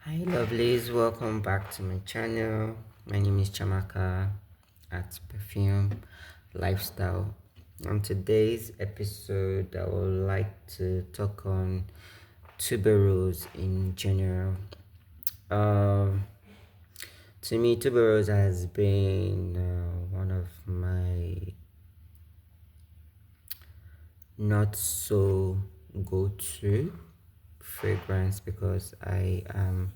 Hi lovelies, welcome back to my channel. My name is Chamaka at Perfume Lifestyle. On today's episode, I would like to talk on tuberose in general. Um, to me, tuberose has been one of my not so go-to fragrance because I am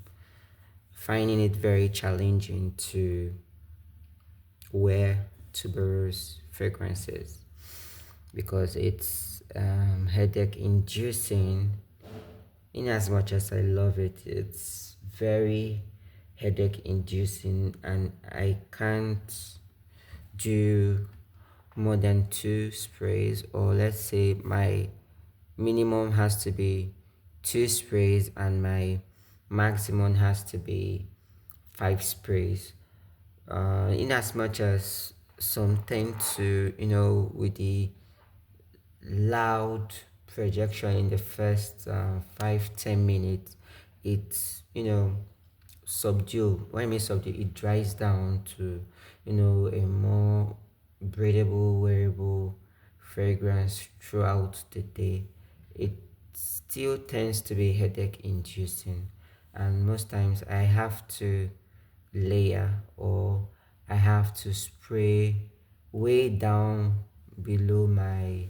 finding it very challenging to wear tuberose fragrances because it's headache inducing. In as much as I love it, it's very headache inducing, and I can't do more than two sprays, or let's say my minimum has to be two sprays and my maximum has to be five sprays. In as much as some tend to, with the loud projection in the first 5-10 minutes, it's, subdue. When I mean subdue, it dries down to, a more breathable, wearable fragrance throughout the day. It still tends to be headache inducing, and most times I have to layer, or I have to spray way down below my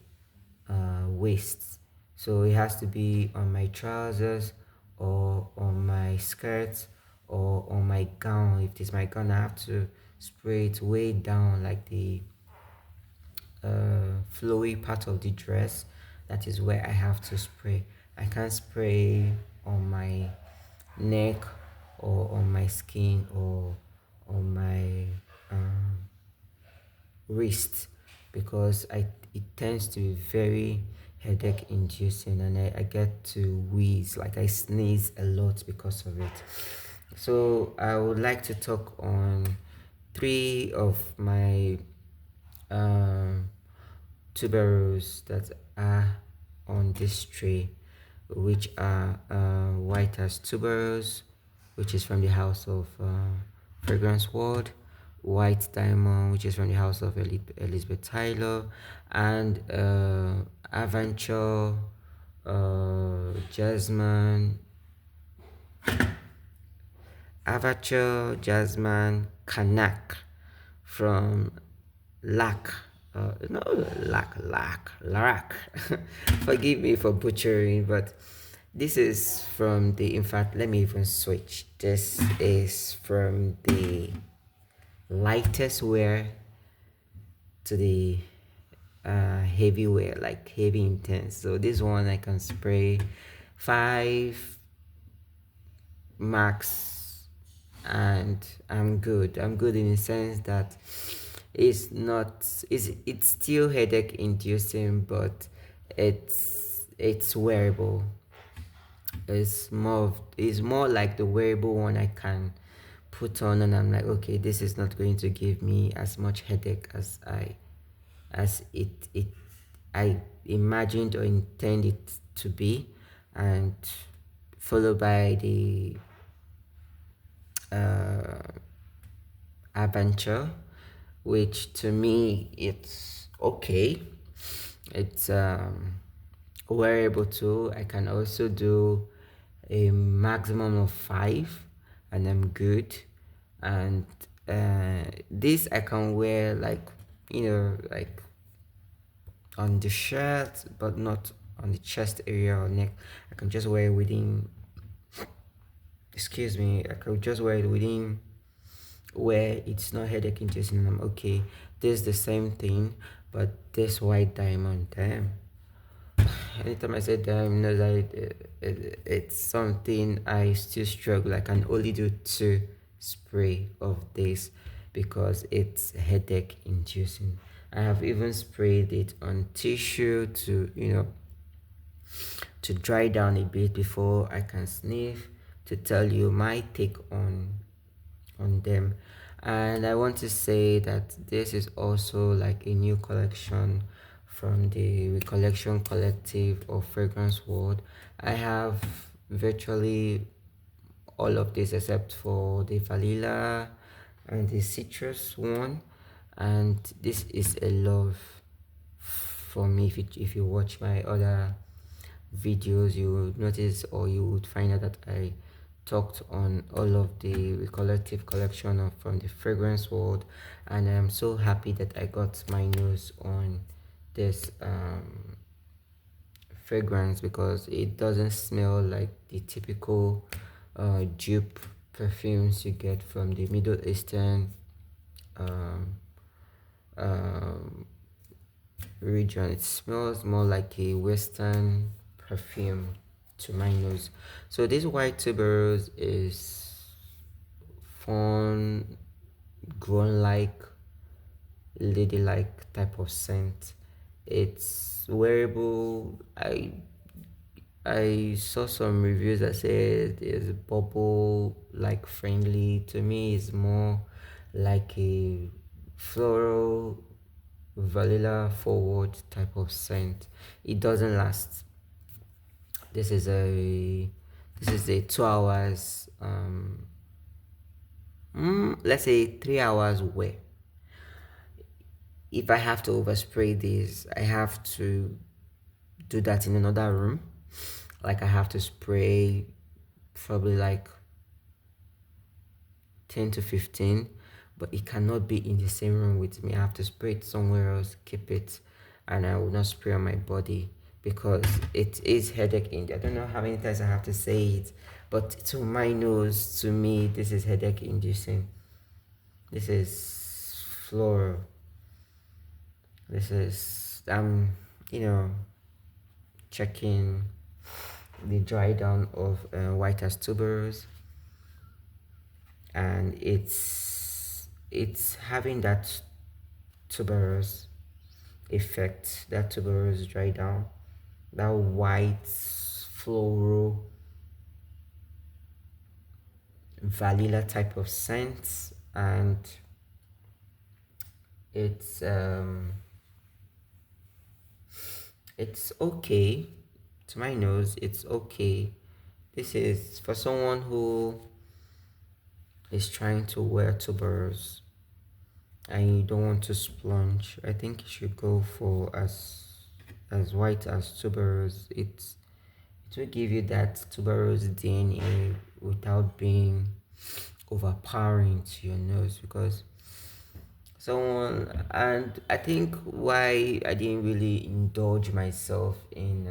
waist. So it has to be on my trousers, or on my skirts, or on my gown. If it's my gown, I have to spray it way down, like the flowy part of the dress. That is where I have to spray. I can't spray on my neck, or on my skin, or on my um, wrist, because it tends to be very headache inducing, and I get to wheeze, like I sneeze a lot because of it. So I would like to talk on three of my um, tuberose that are on this tray, which are white as tuberose, which is from the house of fragrance world, white diamond, which is from the house of Elizabeth Tyler, and aventure, jasmine, jasmine, Karnak from Lac. No, Lac. Forgive me for butchering, but this is from the. In fact, let me even switch. This is from the lightest wear to the heavy wear, like heavy intense. So this one I can spray five max, and I'm good in the sense that it's still headache inducing, but it's wearable. It's more like the wearable one I can put on, and I'm like, okay, this is not going to give me as much headache as I imagined or intend it to be. And followed by the uh, adventure, which to me it's okay. It's wearable too. I can also do a maximum of five, and I'm good. And this I can wear, like, like on the shirt, but not on the chest area or neck. I can just wear it within. Excuse me. I can just wear it within where it's not headache inducing. I'm okay. This is the same thing, but this white diamond, damn. Anytime I say damn, no, that it's something I still struggle. I can only do two spray of this because it's headache inducing. I have even sprayed it on tissue to, to dry down a bit before I can sniff, to tell you my take on them. And I want to say that this is also like a new collection from the Recollection Collective of Fragrance World. I have virtually all of this except for the vanilla and the citrus one, and this is a love for me. If you watch my other videos, you would notice, or you would find out that I talked on all of the collective collection of from the fragrance world, and I'm so happy that I got my nose on this fragrance because it doesn't smell like the typical dupe perfumes you get from the Middle Eastern um, um, region. It smells more like a Western perfume to my nose. So this white tuberose is fun, grown like, ladylike type of scent. It's wearable. I saw some reviews that said it's bubble like friendly. To me, it's more like a floral, vanilla forward type of scent. It doesn't last. This is a 2 hours let's say 3 hours wear. If I have to overspray this, I have to do that in another room. Like I have to spray probably like 10 to 15, but it cannot be in the same room with me. I have to spray it somewhere else, keep it, and I will not spray on my body because it is headache inducing. I don't know how many times I have to say it, but to my nose, to me, this is headache inducing. This is floral. This is checking the dry down of white as tuberose, and it's having that tuberose effect, that tuberose dry down, that white floral vanilla type of scent, and it's okay to my nose. It's okay. This is for someone who is trying to wear tuberose and you don't want to splunge. I think you should go for as white as tuberose. It will give you that tuberose DNA without being overpowering to your nose, because someone, and I think why I didn't really indulge myself in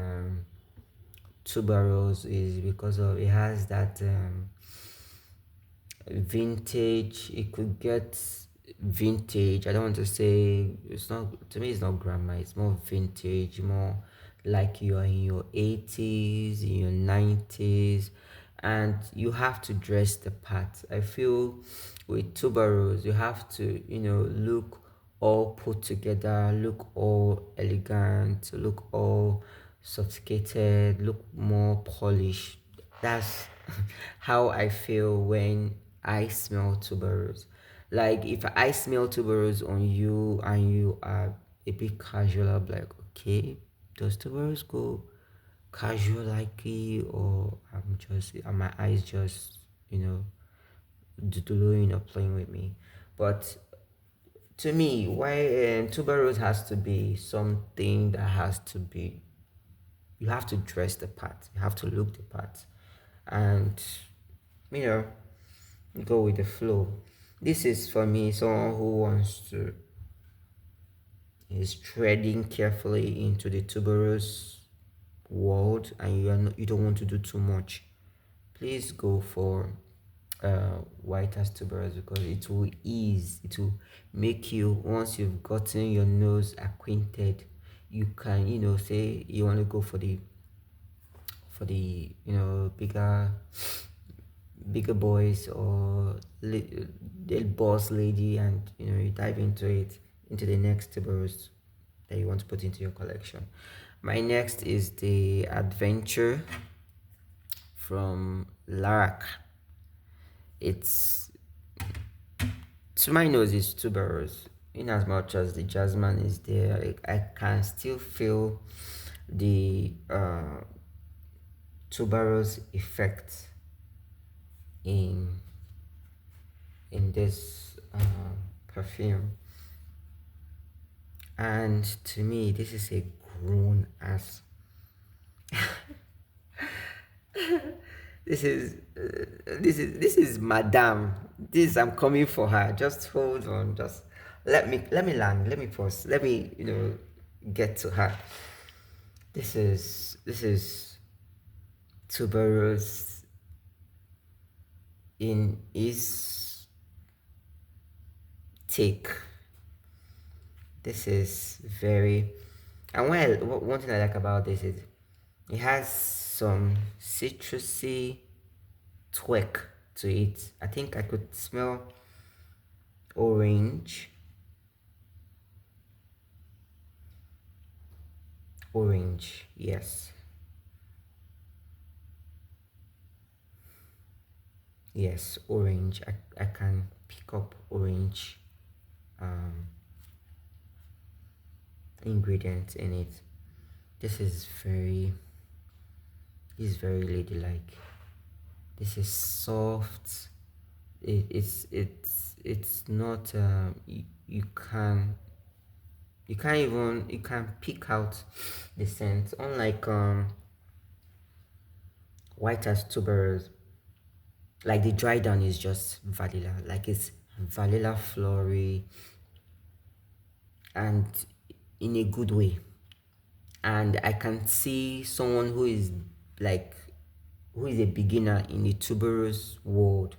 tuberose is because of it has that vintage. It could get vintage. I don't want to say, it's not, to me it's not grandma, it's more vintage, more like you are in your 80s, in your 90s, and you have to dress the part. I feel with tuberose you have to look all put together, look all elegant, look all sophisticated, look more polished. That's how I feel when I smell tuberose. Like if I smell tuberose on you and you are a bit casual, I'll be like, okay, does tuberose go casual like it, or are my eyes just doing or playing with me? But to me, why tuberose has to be something that has to be, you have to dress the part, you have to look the part, and you know go with the flow. This is for me someone who wants to is treading carefully into the tuberose world, and you don't want to do too much. Please go for white as tuberose, because it will make you, once you've gotten your nose acquainted, you can say you want to go for the bigger boys, or the boss lady, and you dive into the next tuberose that you want to put into your collection. My next is the adventure from Larak. It's, to my nose, it's tuberose. In as much as the jasmine is there, I can still feel the tuberose effect in this perfume. And to me, this is a grown ass. This is Madame. This I'm coming for her. Just hold on. Just let me land. Let me pause. Let me get to her. This is Tuberose in his take. This is very, and one thing I like about this is it has some citrusy twick to it. I think I could smell orange. Orange, yes. Yes, orange. I can pick up orange um, ingredients in it. This is very ladylike. This is soft. It's not you can pick out the scent, unlike white as tuberose. Like the dry down is just vanilla, like it's vanilla flory, and in a good way. And I can see someone like who is a beginner in the tuberous world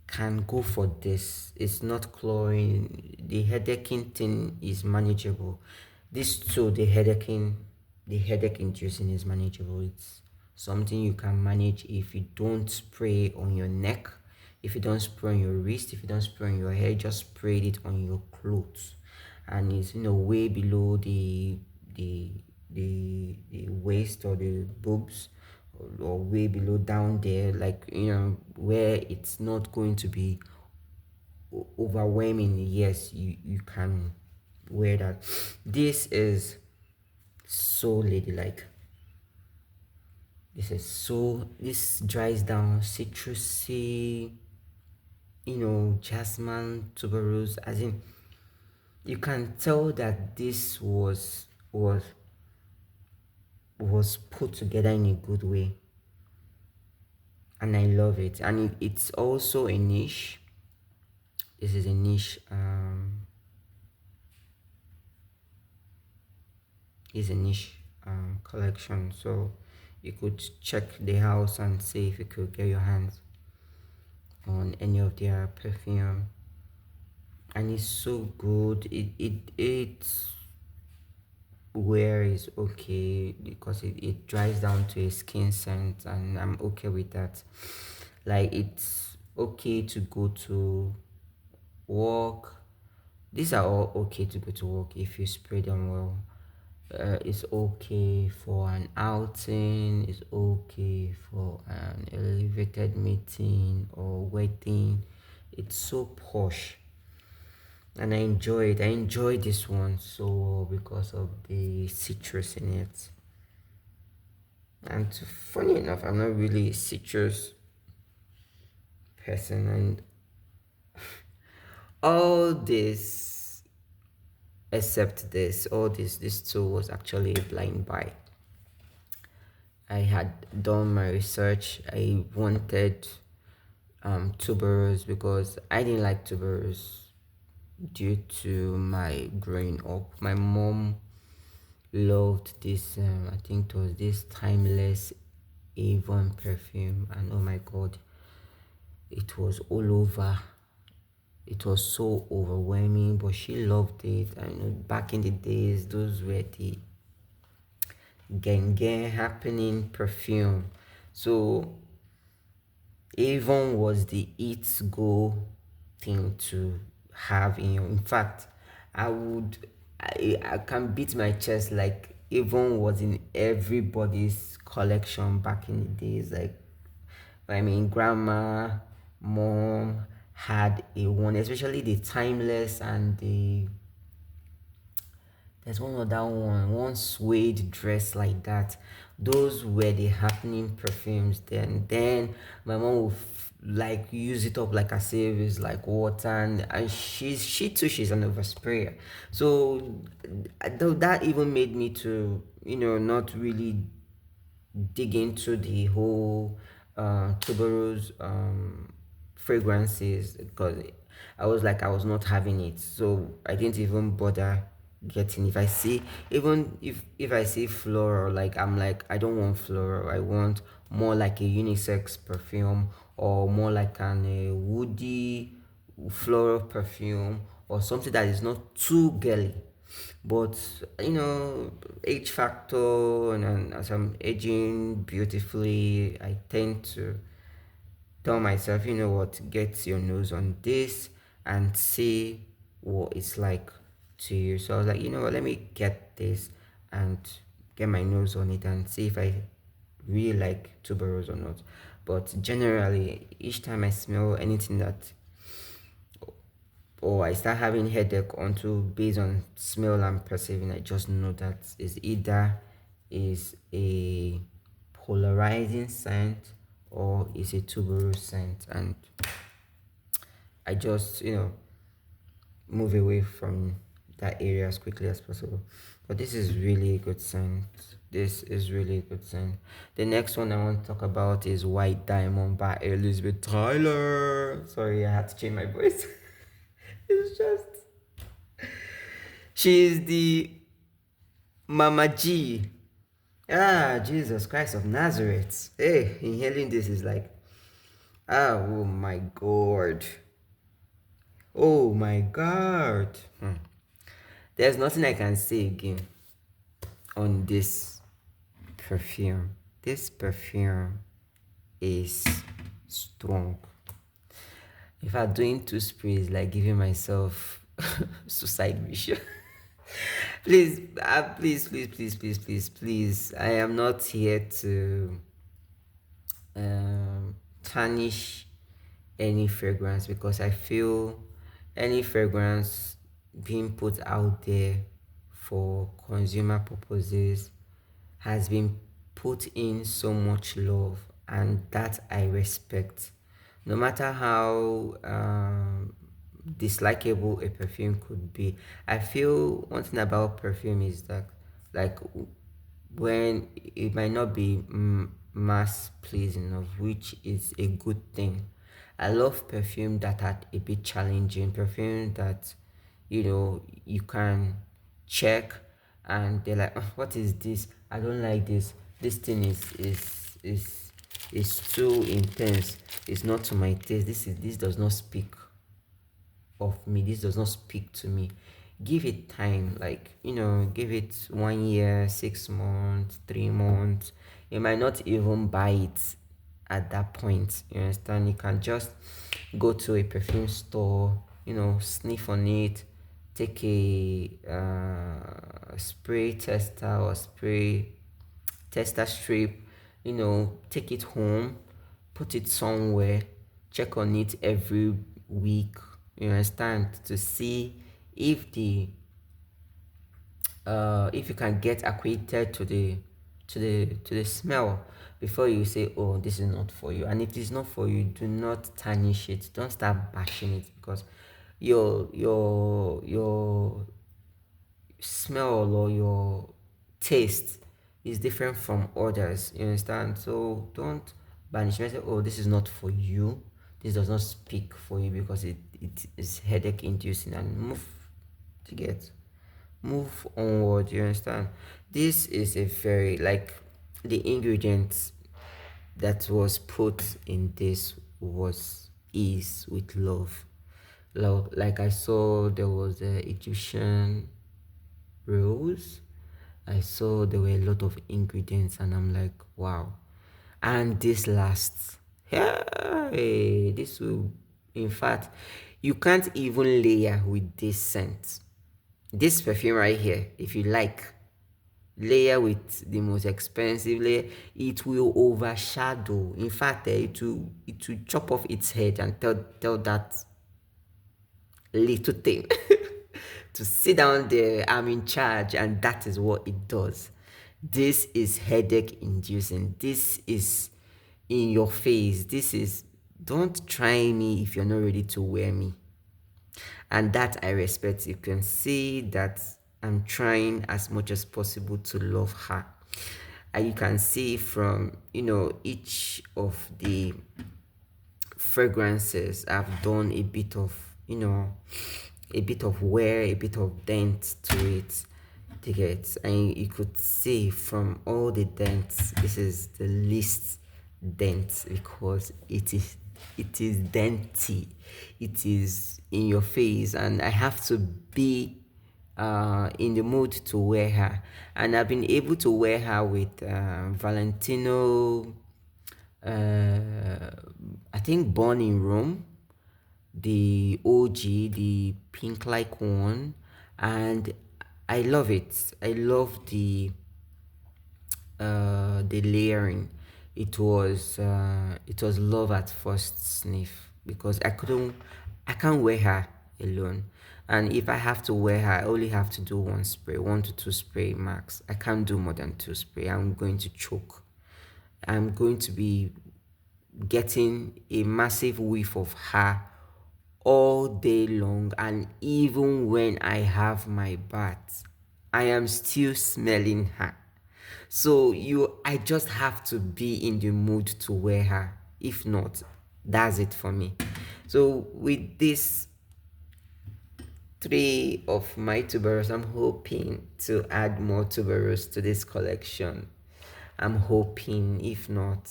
can go for this. It's not cloying. The headache thing is manageable. This too, the headache inducing is manageable. It's something you can manage if you don't spray on your neck, if you don't spray on your wrist, if you don't spray on your hair, just spray it on your clothes. And it's way below the the waist or the boobs, or way below down there, like where it's not going to be overwhelming. Yes, you can wear that. This is so ladylike. This dries down citrusy, jasmine, tuberose, as in you can tell that this was put together in a good way, and I love it. And it's also a niche. This is a niche collection, so you could check the house and see if you could get your hands on any of their perfume. And it's so good. It's wear is okay because it dries down to a skin scent, and I'm okay with that. Like, it's okay to go to work. These are all okay to go to work if you spray them well. It's okay for an outing. It's okay for an elevated meeting or wedding. It's so posh, and I enjoy it. I enjoy this one so well because of the citrus in it. And funny enough, I'm not really a citrus person, and all this except this two was actually a blind buy. I had done my research. I wanted tuberose because I didn't like tuberose due to my growing up. My mom loved this. I think it was this timeless Avon perfume, and oh my god, it was all over. It was so overwhelming, but she loved it. I know back in the days, those were the gang happening perfume. So Avon was the it go thing to have in your. In fact, I can beat my chest, like Avon was in everybody's collection back in the days. Like, I mean, grandma, mom had a one, especially the timeless and there's one other one suede dress like that. Those were the happening perfumes then. Then my mom would like use it up like as if it's like water, and she too, she's an oversprayer. So that even made me to, not really dig into the whole tuberose fragrances, because I was not having it, so I didn't even bother getting. If I see, even if I see floral, like I'm like, I don't want floral, I want more like a unisex perfume, or more like an a woody floral perfume, or something that is not too girly. But age factor, and as I'm aging beautifully, I tend to tell myself, you know what, get your nose on this and see what it's like to you. So I was like, you know what, let me get this and get my nose on it and see if I really like tuberose or not. But generally, each time I smell anything that, or I start having headache onto based on smell I'm perceiving, I just know that is either is a polarizing scent or is a tuberose scent, and I just move away from that area as quickly as possible. But this is really a good scent. This is really a good scent. The next one I want to talk about is White Diamond by Elizabeth Tyler. Sorry, I had to change my voice. It's just, she is the Mama G. Ah, Jesus Christ of Nazareth. Hey, inhaling this is like, oh my God. Oh my God. There's nothing I can say again on this perfume. This perfume is strong. If I'm doing two sprays, like giving myself suicide mission. Please, please. I am not here to tarnish any fragrance, because I feel any fragrance being put out there for consumer purposes has been put in so much love, and that I respect. No matter how dislikable a perfume could be, I feel one thing about perfume is that, like, when it might not be mass pleasing, of which is a good thing. I love perfume that are a bit challenging, perfume that you can check and they're like, "Oh, what is this? I don't like this. This thing is too intense. It's not to my taste. This does not speak of me. This does not speak to me." Give it time, like, give it 1 year, 6 months, 3 months. You might not even buy it at that point. You understand? You can just go to a perfume store, sniff on it, take a spray tester or spray tester strip, take it home, put it somewhere, check on it every week, you understand, to see if if you can get acquainted to the smell before you say, oh, this is not for you. And if it's not for you, do not tarnish it, don't start bashing it, because your smell or your taste is different from others, you understand. So don't banish me, say, oh, this is not for you, this does not speak for you, because it is headache inducing, and move onward, you understand. This is a very, like, the ingredients that was put in this was is with love. Like, I saw there was a Egyptian rose. I saw there were a lot of ingredients, and I'm like, wow. And this lasts. Hey, this will, in fact, you can't even layer with this scent. This perfume right here, if you like, layer with the most expensive layer, it will overshadow. In fact, it will chop off its head and tell that little thing to sit down there, I'm in charge, and that is what it does. This is headache inducing, this is in your face, this is Don't try me if you're not ready to wear me. And that I respect. You can see that I'm trying as much as possible to love her. And you can see from, each of the fragrances, I've done a bit of, a bit of wear, a bit of dent to it. To get, and you could see from all the dents, this is the least dent because it is denty, it is in your face, and I have to be in the mood to wear her. And I've been able to wear her with Valentino, I think Born in Rome, the OG, the pink like one, and I love it. I love the layering. It was love at first sniff because I can't wear her alone, and if I have to wear her, I only have to do one spray, 1 to 2 spray max. I can't do more than 2 spray. I'm going to choke. I'm going to be getting a massive whiff of her all day long, and even when I have my bath, I am still smelling her. So I just have to be in the mood to wear her. If not, that's it for me. So with this three of my tuberose, I'm hoping to add more tuberose to this collection. I'm hoping, if not,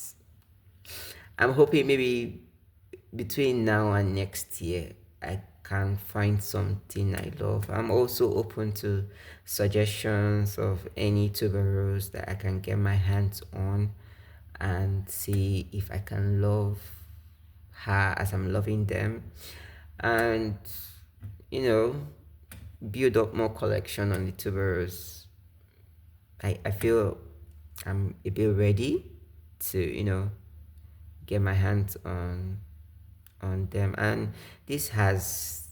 I'm hoping maybe between now and next year I can find something I love. I'm also open to suggestions of any tuberose that I can get my hands on and see if I can love her as I'm loving them, and you know build up more collection on the tuberose. I feel I'm a bit ready to get my hands on them. And this has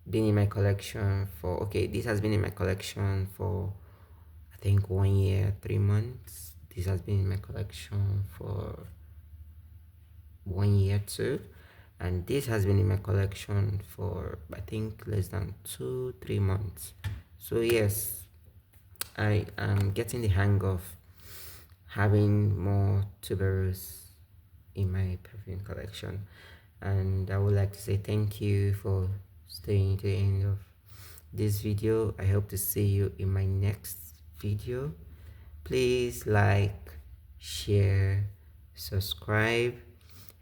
been in my collection for this has been in my collection for I think 1 year 3 months. This has been in my collection for 1 year too, and this has been in my collection for I think less than 2 3 months. So yes, I am getting the hang of having more tuberose in my perfume collection. And I would like to say thank you for staying to the end of this video. I hope to see you in my next video. Please like, share, subscribe.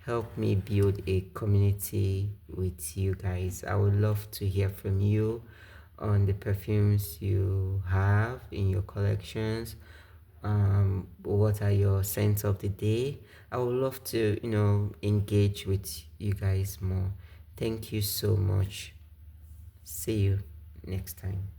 Help me build a community with you guys. I would love to hear from you on the perfumes you have in your collections. What are your scents of the day? I would love to engage with you guys more. Thank you so much. See you next time.